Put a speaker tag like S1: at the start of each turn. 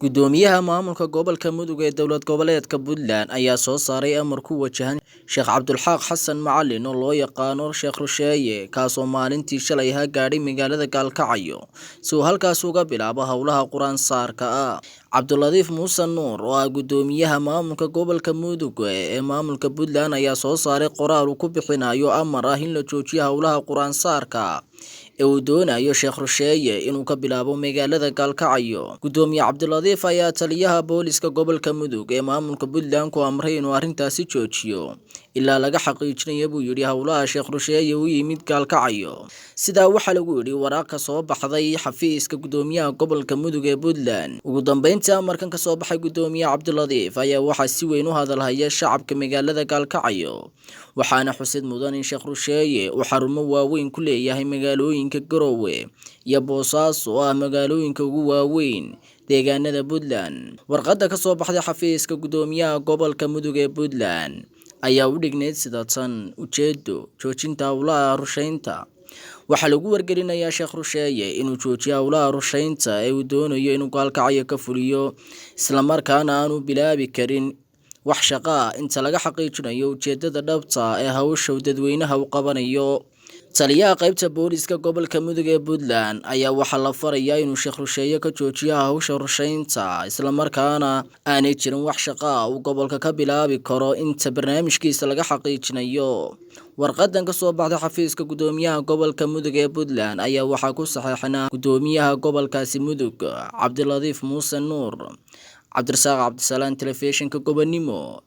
S1: Gudoomiyaha maamulka gobolka Mudug ee dowlad goboleedka Puntland ayaa soo saaray amar ku wajahan Sheekh Cabdulxaaq Xasan Macalin oo loo yaqaano Sheekh Rusheeye kaasoo maalintii shalay gaadhay magaalada Gaalkacyo si uu halkaas uga bilaabo howlaha Quraan saarka ah. Cabduladiif Muuse Nuur oo ah gudoomiyaha maamulka gobolka Mudug ee maamulka Puntland ayaa soo saaray qoraal uu ku bixinayo amar ah in la joojiyo howlaha Quraan saarka ee uu doonayo Sheekh Rusheeye inuu ka bilaabo magaalada Gaalkacyo. Gudoomiye Cabduladiif ayaa taliyaha booliska gobolka Mudug ee maamulka Puntland ku amray inuu arrintaasi joojiyo ilaa laga xaqiijinayo buu yidhi howlaha Sheekh Rusheeye u yimid Gaalkacyo. Sidaa waxaa lagu yidhi waraaq ka soo baxday xafiiska gudoomiyaha gobolka Mudug ee Puntland. Ugu dambeyntii amarkan ka soo baxay gudoomiye Cabduladiif ayaa waxaa si weyn u hadalhaya shacabka magaalada Gaalkacyo, waxaana xusid mudan in Sheekh Rusheeye uu xarumo waaweyn ku leeyahay magaalooyinka Garowe iyo Boosaaso oo ah magaalooyinka ugu waaweyn deegaanada Puntland. Warqadda ka soo baxday xafiiska gudoomiyaha gobolka Mudug ee Puntland ayaa u dhigneyd sida tan: ujeedo joojinta howlaha rusheynta. Waxaa lagu wargelinayaa Sheekh Rusheeye inuu joojiyo howlaha rusheynta ee uu doonayo inuu Gaalkacyo ka fuliyo, isla markaana aanu bilaabi karin wax shaqo ah inta laga xaqiijinayo ujeedada dhabta ah ee hawsha dadweynaha u qabanayo. Taliyaha qaybta booliska gobolka Mudug ee Puntland ayaa waxaa la farayaa inuu Sheekh Rusheeye ka joojiyo hawsha rusheynta, isla markaana aanay jirin wax shaqo ah uu gobolka ka bilaabi karo inta barnaamijkiisa laga xaqiijinayo. Warqadan ka soo baxday xafiiska gudoomiyaha gobolka Mudug ee Puntland ayaa waxaa ku saxeexnaa gudoomiyaha gobolkaasi Mudug Cabduladiif Muuse Nuur. Cabdirasaaq Cabdisalaan, Telefishinka Gobonimo.